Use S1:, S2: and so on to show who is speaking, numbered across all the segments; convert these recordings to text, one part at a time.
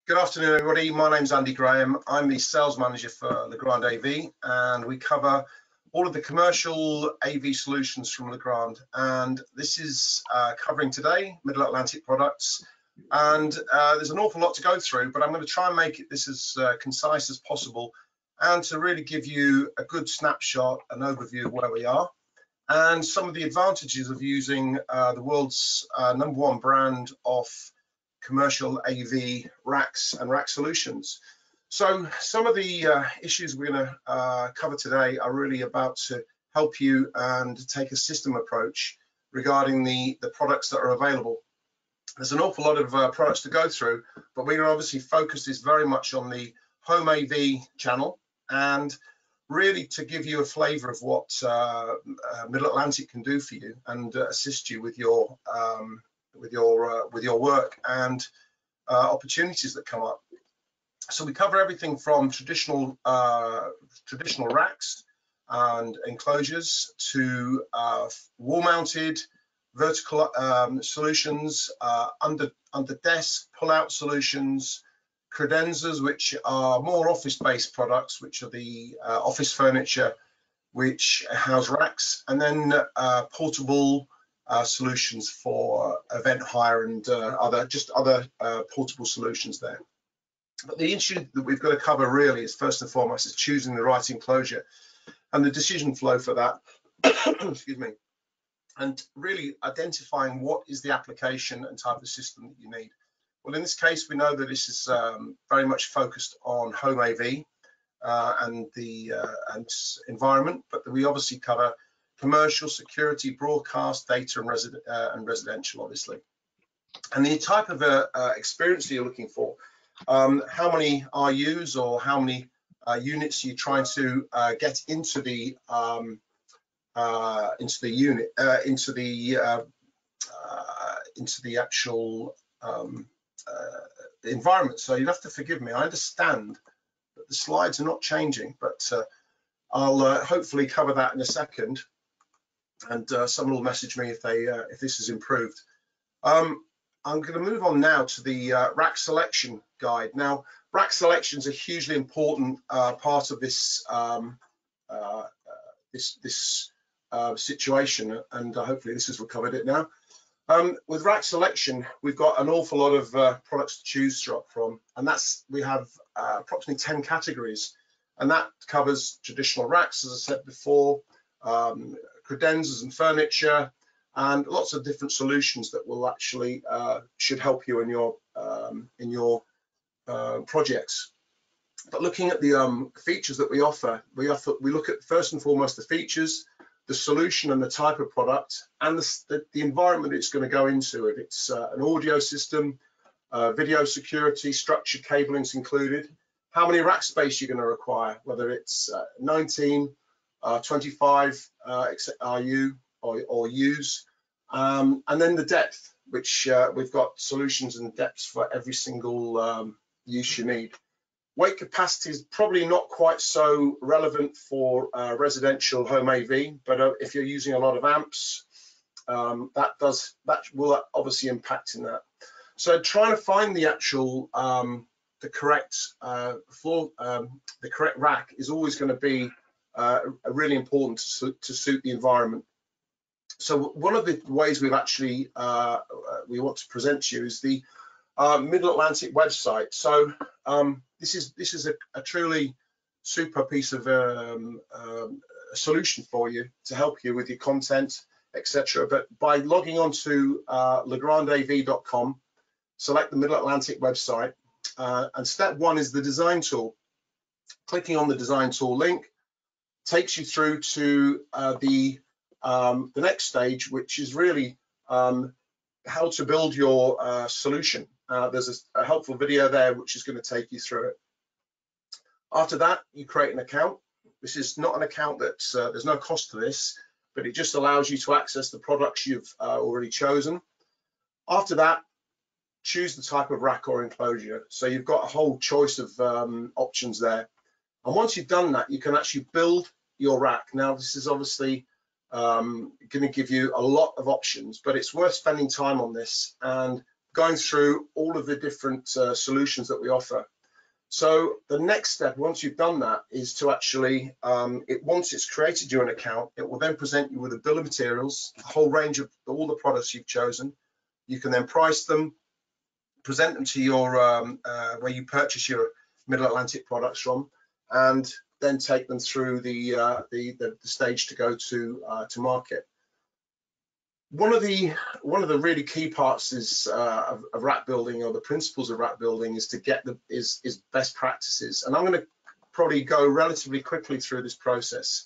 S1: Good afternoon, everybody. My name's Andy Graham. I'm the sales manager for Legrand EI, and we cover all of the commercial AV solutions from Legrand. And this is covering today Middle Atlantic products. And there's an awful lot to go through, but I'm going to try and make this as concise as possible and to really give you a good snapshot, an overview of where we are, and some of the advantages of using the world's #1 brand of commercial AV racks and rack solutions. So some of the issues we're going to cover today are really about to help you and take a system approach regarding the products that are available. There's an awful lot of products to go through, but we're going to obviously focus this very much on the home AV channel and really to give you a flavor of what Middle Atlantic can do for you and assist you with your work and opportunities that come up. So we cover everything from traditional racks and enclosures to wall-mounted vertical solutions, under desk pull-out solutions, credenzas, which are more office-based products, which are the office furniture which house racks, and then portable solutions for event hire and other portable solutions there. But the issue that we've got to cover really is first and foremost is choosing the right enclosure and the decision flow for that. Excuse me. And really identifying what is the application and type of system that you need. Well, in this case, we know that this is very much focused on home AV and the environment, but we obviously cover commercial, security, broadcast, data, and residential, obviously. And the type of experience that you're looking for, how many RUs or how many units you're trying to get into the unit, into the actual environment. So you'll have to forgive me. I understand that the slides are not changing, but I'll hopefully cover that in a second. And someone will message me if this is improved. I'm going to move on now to the rack selection guide. Now, rack selection is a hugely important part of this situation, and hopefully this has recovered it now. With rack selection, we've got an awful lot of products to choose from, and we have approximately 10 categories, and that covers traditional racks, as I said before, credenzas and furniture, and lots of different solutions that will actually should help you in your projects. But looking at the features that we offer, we look at first and foremost the features, the solution and the type of product, and the environment it's going to go into. If it's an audio system, video security, structured cabling's included, how many rack space you're going to require, whether it's 19, 25 RU or U's, and then the depth, which we've got solutions and depths for every single use you need. Weight capacity is probably not quite so relevant for residential home AV, but if you're using a lot of amps, that will obviously impact in that. So trying to find the actual the correct rack is always going to be really important to suit the environment. So one of the ways we've actually we want to present to you is the Middle Atlantic website. So this is a truly super piece of solution for you to help you with your content, etc. But by logging on to legrandav.com, select the Middle Atlantic website, and step one is the design tool. Clicking on the design tool link takes you through to the next stage, which is really how to build your solution. There's a helpful video there which is going to take you through it. After that, you create an account. This is not an account that's there's no cost to this, but it just allows you to access the products you've already chosen. After that, choose the type of rack or enclosure. So you've got a whole choice of options there. And once you've done that, you can actually build your rack. Now, this is obviously going to give you a lot of options, but it's worth spending time on this and going through all of the different solutions that we offer. So the next step, once you've done that, is to actually, once it's created you an account, it will then present you with a bill of materials, a whole range of all the products you've chosen. You can then price them, present them to your, where you purchase your Middle Atlantic products from, and then take them through the stage to go to market. One of the really key parts is of rack building, or the principles of rack building, is to get is best practices. And I'm going to probably go relatively quickly through this process,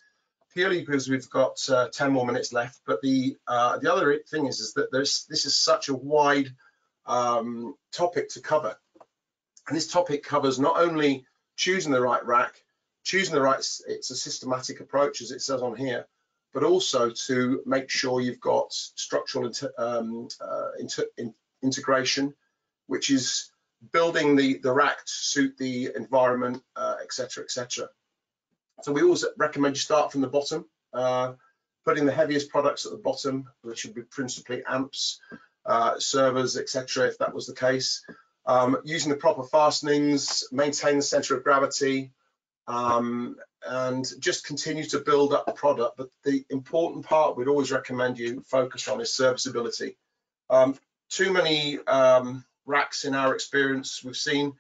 S1: purely because we've got 10 more minutes left. But the other thing is that this is such a wide topic to cover, and this topic covers not only choosing the right rack, choosing the right, it's a systematic approach, as it says on here, but also to make sure you've got structural integration, which is building the rack to suit the environment, etc., etc. So we always recommend you start from the bottom, putting the heaviest products at the bottom, which would be principally amps, servers, etc., if that was the case. Using the proper fastenings, maintain the center of gravity, and just continue to build up the product. But the important part we'd always recommend you focus on is serviceability. Too many racks, in our experience, we've seen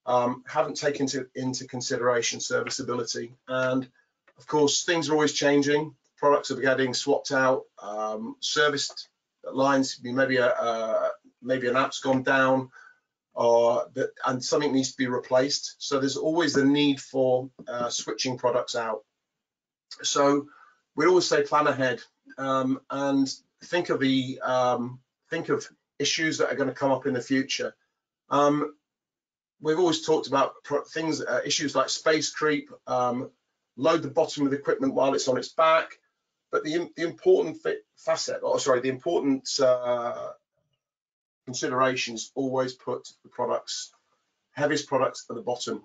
S1: haven't taken into consideration serviceability. And of course, things are always changing. Products are getting swapped out, serviced lines, maybe an app's gone down, and something needs to be replaced. So there's always the need for switching products out. So we always say plan ahead, and think of issues that are going to come up in the future. We've always talked about issues like space creep, load the bottom of the equipment while it's on its back. But the important considerations, always put the heaviest products at the bottom.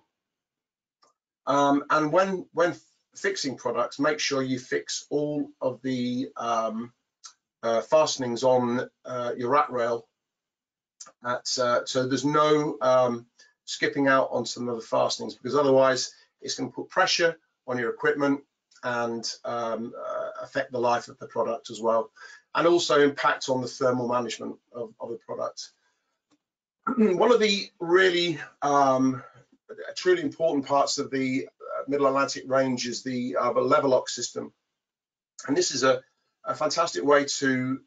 S1: And when fixing products, make sure you fix all of the fastenings on your rack rail, so there's no skipping out on some of the fastenings, because otherwise it's going to put pressure on your equipment and affect the life of the product as well, and also impact on the thermal management of the product. One of the really truly important parts of the Middle Atlantic range is the level lock system, and this is a fantastic way to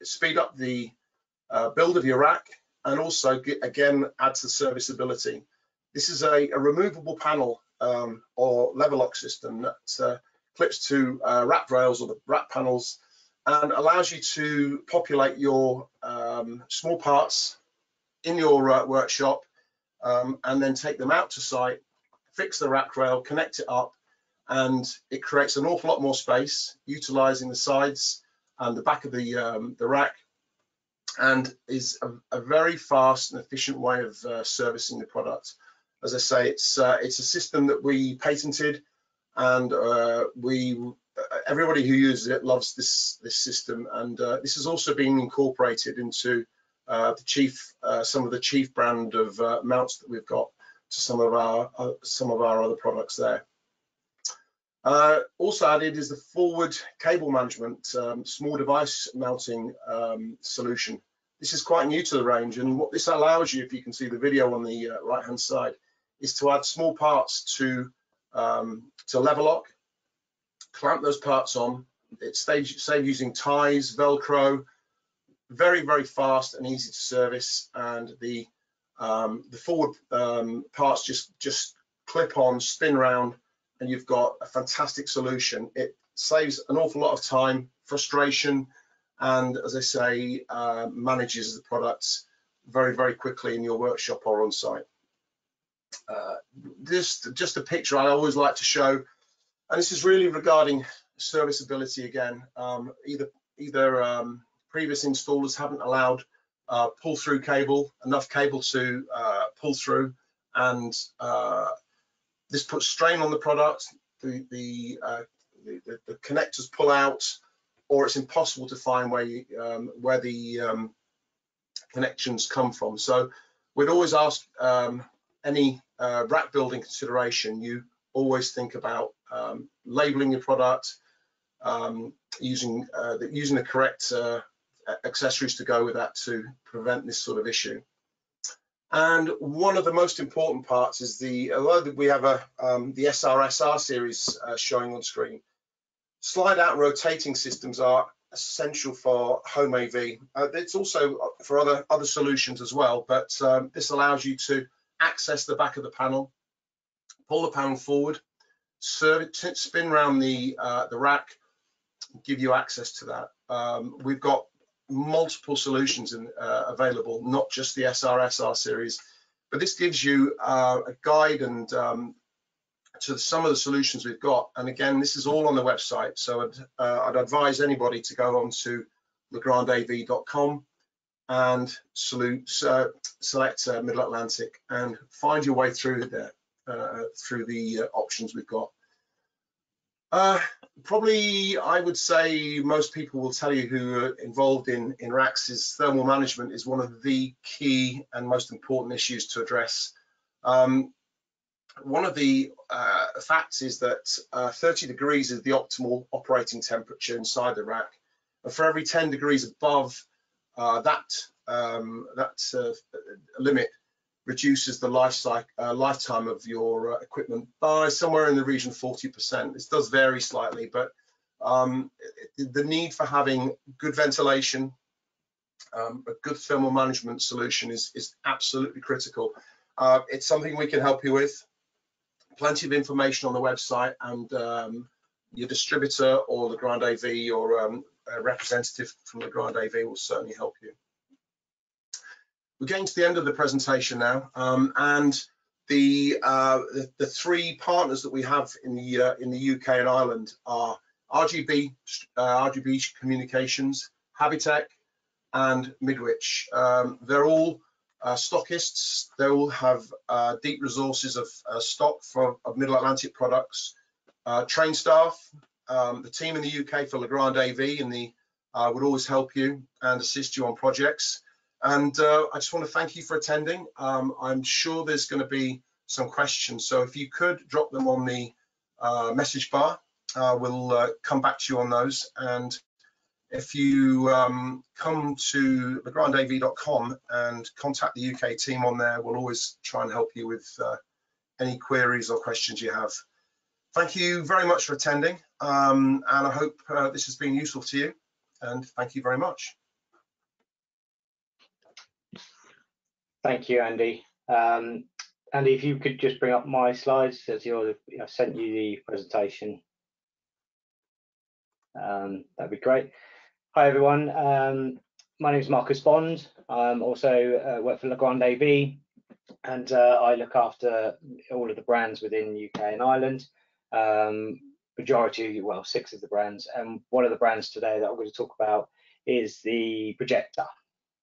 S1: speed up the build of your rack, and also again add to serviceability. This is a removable panel or level lock system that clips to rack rails or the rack panels, and allows you to populate your small parts in your workshop, and then take them out to site, fix the rack rail, connect it up, and it creates an awful lot more space, utilizing the sides and the back of the rack, and is a very fast and efficient way of servicing the product. As I say, it's a system that we patented, and everybody who uses it loves this system. And this is also being incorporated into some of the chief brand of mounts that we've got to some of our other products there. Also added is the forward cable management small device mounting solution. This is quite new to the range, and what this allows you, if you can see the video on the right hand side, is to add small parts to level lock, clamp those parts on. It saves using ties, Velcro. Very, very fast and easy to service, and the forward parts just clip on, spin round, and you've got a fantastic solution. It saves an awful lot of time, frustration, and as I say, manages the products very, very quickly in your workshop or on site. Just a picture I always like to show, and this is really regarding serviceability again. Either previous installers haven't allowed pull-through cable, enough cable to pull through, and this puts strain on the product. The connectors pull out, or it's impossible to find where the connections come from. So we'd always ask any rack building consideration, you always think about labeling your product, using the correct accessories to go with that to prevent this sort of issue. And one of the most important parts is although we have the SRSR series showing on screen, slide out and rotating systems are essential for home AV. It's also for other solutions as well, but this allows you to access the back of the panel, pull the panel forward, spin around the rack, give you access to that. We've got multiple solutions available, not just the SRSR series, but this gives you a guide and to some of the solutions we've got. And again, this is all on the website, so I'd advise anybody to go on to legrandav.com and select Middle Atlantic and find your way through there, through the options we've got. Probably, I would say most people will tell you who are involved in racks is thermal management is one of the key and most important issues to address. One of the facts is that 30 degrees is the optimal operating temperature inside the rack. And for every 10 degrees above that limit, reduces the lifetime of your equipment by somewhere in the region of 40%. This does vary slightly, but the need for having good ventilation, a good thermal management solution is absolutely critical. It's something we can help you with. Plenty of information on the website, and your distributor or Legrand AV or a representative from Legrand AV will certainly help you. We're getting to the end of the presentation now, and the three partners that we have in the UK and Ireland are RGB Communications, Habitech, and Midwich. They're all stockists. They all have deep resources of stock of Middle Atlantic products. Trained staff, the team in the UK for Legrand AV, and would always help you and assist you on projects. And I just want to thank you for attending. I'm sure there's going to be some questions, so if you could drop them on the message bar, we'll come back to you on those. And if you come to legrandav.com and contact the UK team on there, we'll always try and help you with any queries or questions you have. Thank you very much for attending, and I hope this has been useful to you, and thank you very much.
S2: Thank you, Andy. Andy, if you could just bring up my slides as I sent you the presentation, that'd be great. Hi everyone, my name is Marcus Bond. I'm also work for Legrand AV, and I look after all of the brands within UK and Ireland. Majority, well, 6 of the brands, and one of the brands today that I'm going to talk about is the Projector,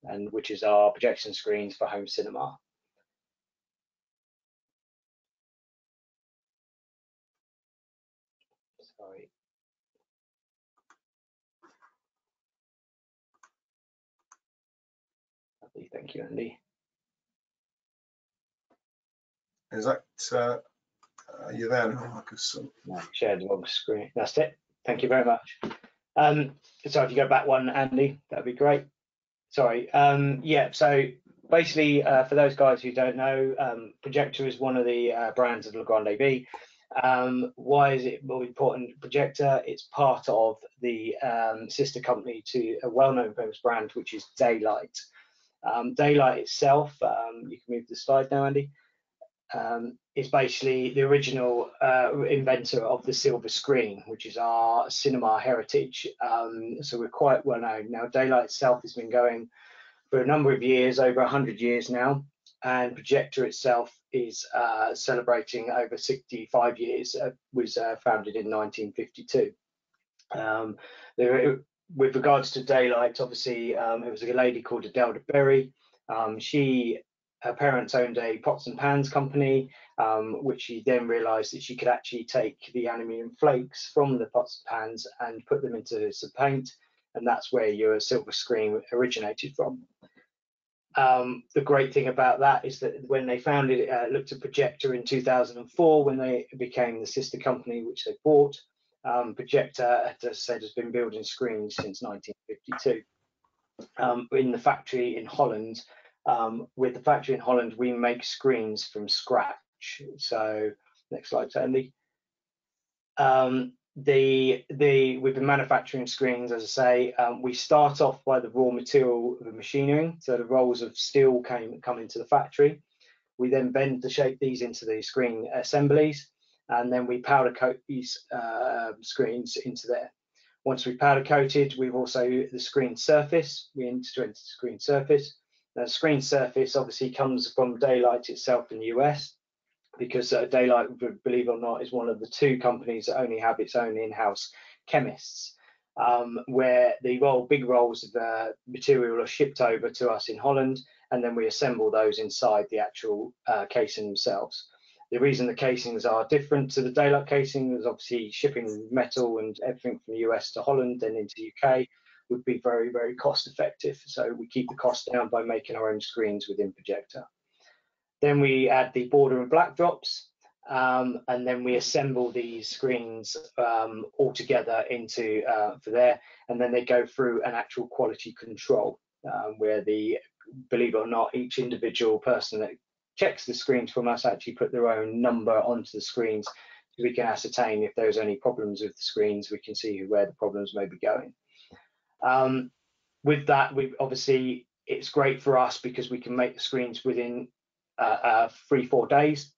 S2: and which is our projection screens for home cinema. Sorry. Lovely, thank you, Andy.
S1: Is that you there now, Marcus?
S2: No, shared the wrong screen. That's it. Thank you very much. So if you go back one, Andy, that'd be great. Sorry. Yeah. So basically, for those guys who don't know, Projector is one of the brands of Legrand AV. Why is it more important? Projector, it's part of the sister company to a well-known famous brand, which is Daylight. Daylight itself, you can move the slide now, Andy, is basically the original inventor of the silver screen, which is our cinema heritage. So we're quite well known. Now, Daylight itself has been going for a number of years, over 100 years now, and Projector itself is celebrating over 65 years. Was founded in 1952. With regards to Daylight, obviously, it was a lady called Adelda Berry. Her parents owned a pots and pans company, which she then realised that she could actually take the aluminium flakes from the pots and pans and put them into some paint, and that's where your silver screen originated from. the great thing about that is that when they founded it, looked at Projector in 2004, when they became the sister company which they bought. Projector, as I said, has been building screens since 1952. In the factory in Holland, with the factory in Holland, we make screens from scratch. So next slide, Andy. We've been manufacturing screens, as I say. We start off by the raw material of the machining, so the rolls of steel come into the factory. We then bend to shape these into the screen assemblies, and then we powder coat these screens into there. Once we've powder coated, we've also the screen surface. We integrate the screen surface. Now, the screen surface obviously comes from Daylight itself in the US, because Daylight, believe it or not, is one of the 2 companies that only have its own in-house chemists, where the big rolls of material are shipped over to us in Holland, and then we assemble those inside the actual casing themselves. The reason the casings are different to the Daylight casing is obviously shipping metal and everything from the US to Holland, then into the UK, would be very, very cost effective. So we keep the cost down by making our own screens within Projector. Then we add the border and black drops, and then we assemble these screens all together into for there, and then they go through an actual quality control where believe it or not, each individual person that checks the screens from us actually put their own number onto the screens, so we can ascertain if there's any problems with the screens. We can see where the problems may be going. With that, obviously it's great for us because we can make the screens within 3-4 days,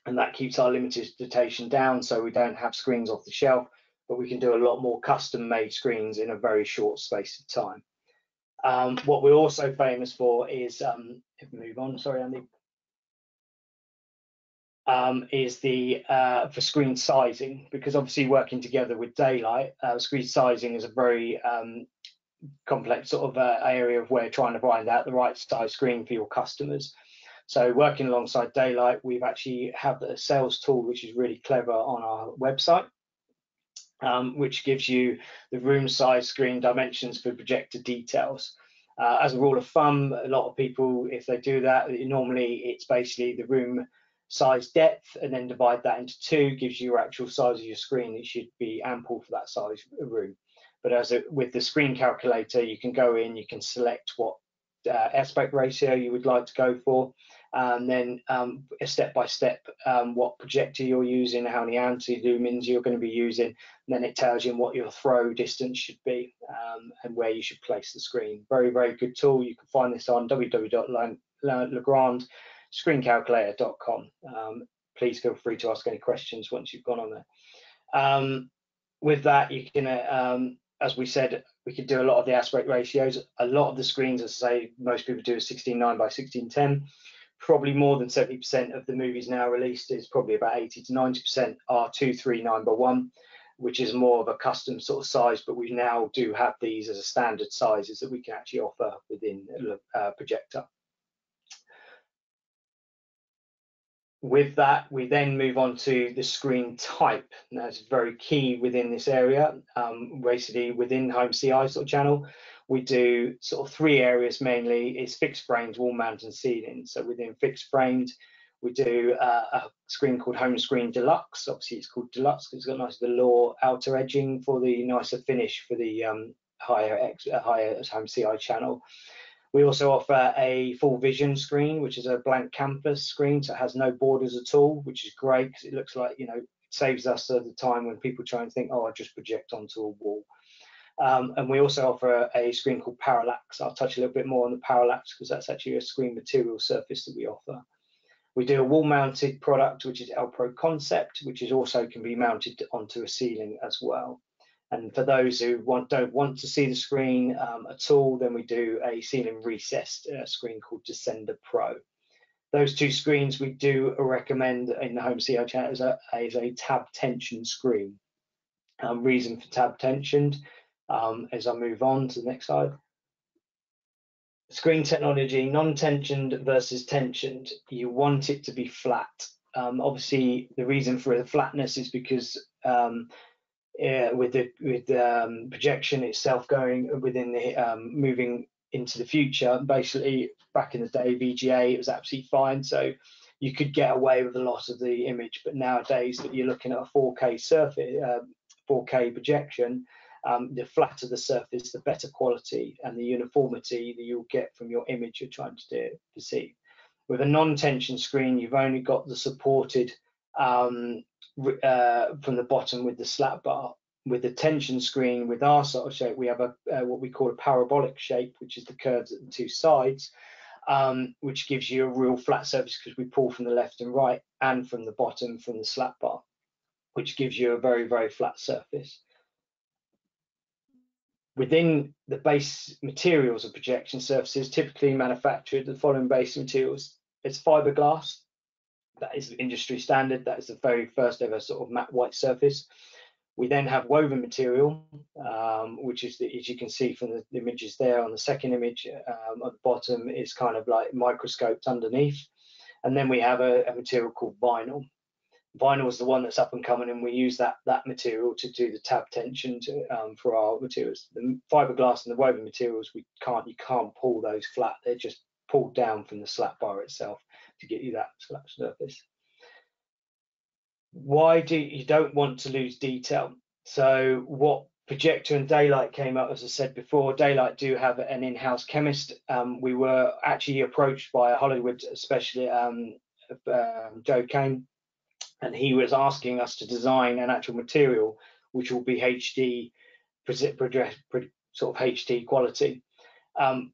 S2: and that keeps our limitation down, so we don't have screens off the shelf, but we can do a lot more custom made screens in a very short space of time. What we're also famous for is, if we move on, sorry Andy, is for screen sizing, because obviously working together with Daylight, screen sizing is a very complex sort of area of where trying to find out the right size screen for your customers. So working alongside Daylight, we've actually have a sales tool which is really clever on our website, which gives you the room size, screen dimensions for Projector details. As a rule of thumb, a lot of people, if they do that, normally it's basically the room size depth and then divide that into 2, gives you your actual size of your screen. It should be ample for that size room. But with the screen calculator, you can go in, you can select what aspect ratio you would like to go for, and then step by step what projector you're using, how many anti-lumens you're going to be using, and then it tells you what your throw distance should be and where you should place the screen. Very, very good tool. You can find this on www.legrandscreencalculator.com. Please feel free to ask any questions once you've gone on there. With that, you can, as we said, we could do a lot of the aspect ratios. A lot of the screens, as I say, most people do a 16:9 by 16:10. Probably more than 70% of the movies now released is probably about 80 to 90% are 2:3:9 by 1, which is more of a custom sort of size, but we now do have these as a standard sizes that we can actually offer within Projector. With that, we then move on to the screen type. Now, it's very key within this area. Basically, within Home CI sort of channel, we do sort of 3 areas mainly. It's fixed frames, wall mount, and ceiling. So within fixed frames, we do a screen called Home Screen Deluxe. Obviously, it's called Deluxe because it's got nice velour outer edging for the nicer finish for the higher Home CI channel. We also offer a full vision screen, which is a blank canvas screen, so it has no borders at all, which is great because it looks like, you know, it saves us the time when people try and think, oh, I'll just project onto a wall. And we also offer a screen called Parallax. I'll touch a little bit more on the Parallax because that's actually a screen material surface that we offer. We do a wall-mounted product, which is L-Pro Concept, which is also can be mounted onto a ceiling as well. And for those who don't want to see the screen at all, then we do a ceiling recessed screen called Descender Pro. Those 2 screens we do recommend in the Home CI channel as a tab tension screen. Reason for tab tensioned, as I move on to the next slide. Screen technology, non-tensioned versus tensioned. You want it to be flat. Obviously, the reason for the flatness is because with the projection itself going within the moving into the future. Basically, back in the day, VGA, it was absolutely fine, so you could get away with a lot of the image. But nowadays, that you're looking at a 4K surface, 4K projection, the flatter the surface, the better quality and the uniformity that you'll get from your image you're trying to perceive. With a non-tension screen, you've only got the supported from the bottom with the slat bar. With the tension screen, with our sort of shape, we have a what we call a parabolic shape, which is the curves at the two sides, which gives you a real flat surface because we pull from the left and right and from the bottom from the slat bar, which gives you a very, very flat surface. Within the base materials of projection surfaces, typically manufactured the following base materials. It's fiberglass. That is the industry standard. That is the very first ever sort of matte white surface. We then have woven material, which is, as you can see from the images there on the second image at the bottom, is kind of like microscoped underneath. And then we have a material called vinyl. Vinyl is the one that's up and coming, and we use that material to do the tab tension for our materials. The fiberglass and the woven materials, you can't pull those flat. They're just pulled down from the slat bar itself to get you that flat surface. Why do you don't want to lose detail? So what Projector and Daylight came up, as I said before, Daylight do have an in-house chemist. We were actually approached by a Hollywood, especially Joe Kane, and he was asking us to design an actual material which will be HD, sort of HD quality.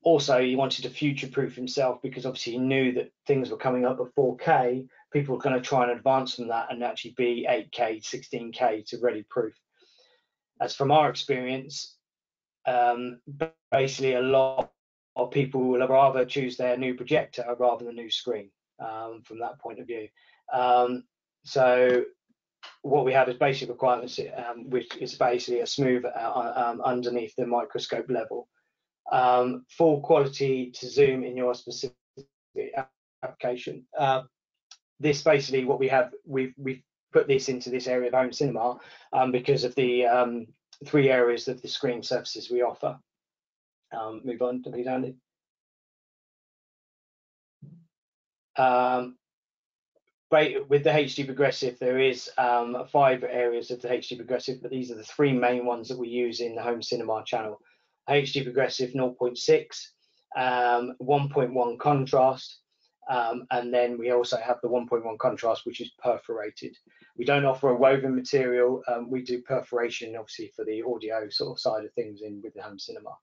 S2: Also, he wanted to future-proof himself because obviously he knew that things were coming up at 4K. People were going to try and advance from that and actually be 8K, 16K to ready-proof. As from our experience, basically a lot of people will rather choose their new projector rather than a new screen from that point of view. So what we have is basic requirements, which is basically a smooth underneath the microscope level. Full quality to zoom in your specific application. This basically what we have, we've put this into this area of home cinema because of the 3 areas of the screen surfaces we offer. Move on, please, Andy. With the HD progressive, there is 5 areas of the HD progressive, but these are the 3 main ones that we use in the home cinema channel. HD progressive 0.6, 1.1 contrast, and then we also have the 1.1 contrast, which is perforated. We don't offer a woven material. We do perforation, obviously, for the audio sort of side of things with the home cinema.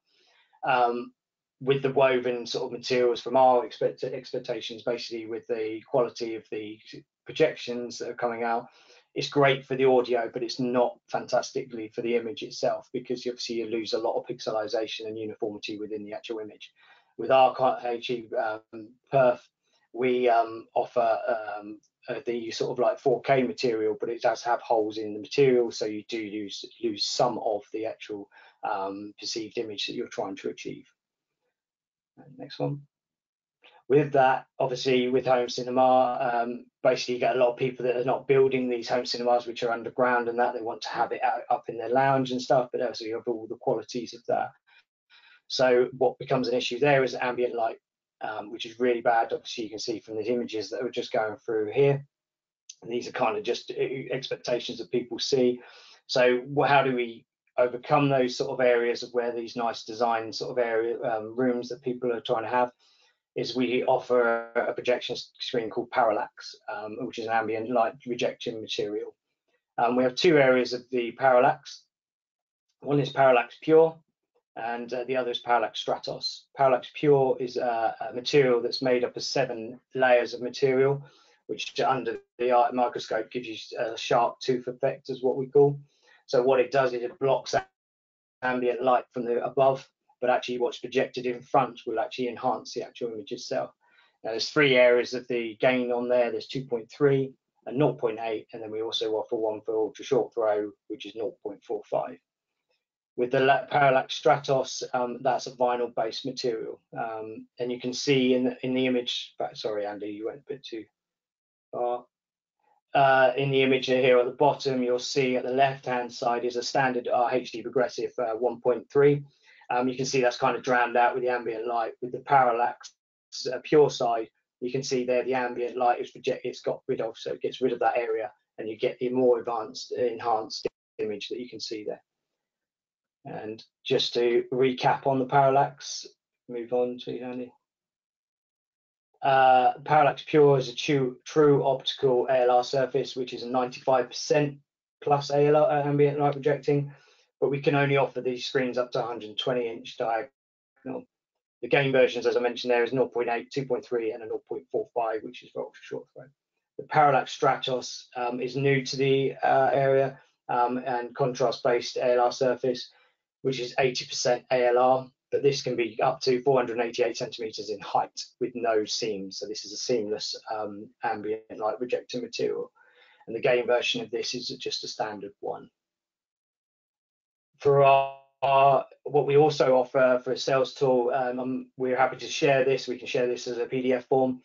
S2: With the woven sort of materials, from our expectations, basically with the quality of the projections that are coming out, it's great for the audio, but it's not fantastically for the image itself, because obviously you lose a lot of pixelization and uniformity within the actual image. With our HD perf, we offer the sort of like 4K material, but it does have holes in the material, so you do lose some of the actual perceived image that you're trying to achieve. Next one. With that, obviously, with home cinema, basically you get a lot of people that are not building these home cinemas, which are underground and that they want to have it up in their lounge and stuff, but also you have all the qualities of that. So what becomes an issue there is ambient light, which is really bad. Obviously, you can see from the images that we're just going through here. And these are kind of just expectations that people see. So how do we overcome those sort of areas of where these nice design sort of area rooms that people are trying to have? Is we offer a projection screen called Parallax, which is an ambient light rejection material. We have 2 areas of the Parallax. One is Parallax Pure, and the other is Parallax Stratos. Parallax Pure is a material that's made up of 7 layers of material, which under the microscope gives you a sharp tooth effect, is what we call. So what it does is it blocks ambient light from the above, but actually what's projected in front will actually enhance the actual image itself. Now there's 3 areas of the gain on there. There's 2.3 and 0.8, and then we also offer one for ultra short throw, which is 0.45. With the Parallax Stratos, that's a vinyl based material, and you can see in the image, sorry Andy, you went a bit too far. In the image here at the bottom, you'll see at the left hand side is a standard HD progressive 1.3, You can see that's kind of drowned out with the ambient light. With the parallax pure side, you can see there the ambient light is it's got rid of, so it gets rid of that area, and you get the more enhanced image that you can see there. And just to recap on the parallax, move on to Andy. Parallax Pure is a true optical ALR surface, which is a 95% plus ALR ambient light projecting, but we can only offer these screens up to 120-inch diagonal. The gain versions, as I mentioned, there is 0.8, 2.3, and a 0.45, which is for ultra short throw. The Parallax Stratos is new to the area and contrast-based ALR surface, which is 80% ALR, but this can be up to 488 centimeters in height with no seams. So this is a seamless ambient light projector material. And the gain version of this is just a standard one. For what we also offer for a sales tool, we're happy to share this. We can share this as a PDF form.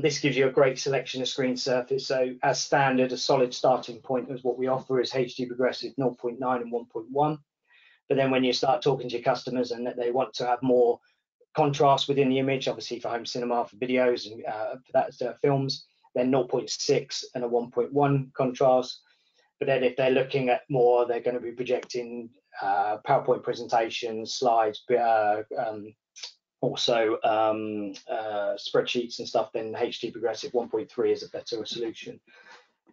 S2: This gives you a great selection of screen surface. So as standard, a solid starting point is what we offer is HD progressive 0.9 and 1.1. But then when you start talking to your customers and that they want to have more contrast within the image, obviously for home cinema, for videos, and for that films, then 0.6 and a 1.1 contrast. But then if they're looking at more, they're going to be projecting PowerPoint presentations, slides, also spreadsheets and stuff, then HD progressive 1.3 is a better solution.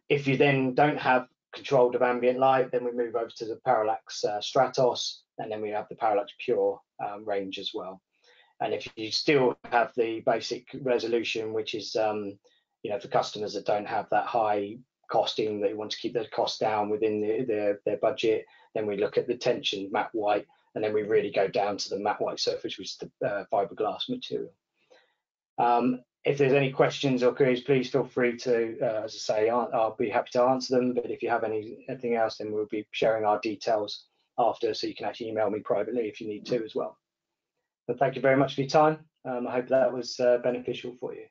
S2: If you then don't have controlled of ambient light, then we move over to the Parallax Stratos, and then we have the Parallax Pure range as well. And if you still have the basic resolution, which is for customers that don't have that high costing, they want to keep their costs down within their budget, then we look at the tension matte white, and then we really go down to the matte white surface, which is the fiberglass material. If there's any questions or queries, please feel free to, as I say, I'll be happy to answer them. But if you have anything else, then we'll be sharing our details after, so you can actually email me privately if you need to as well. But thank you very much for your time. I hope that was beneficial for you.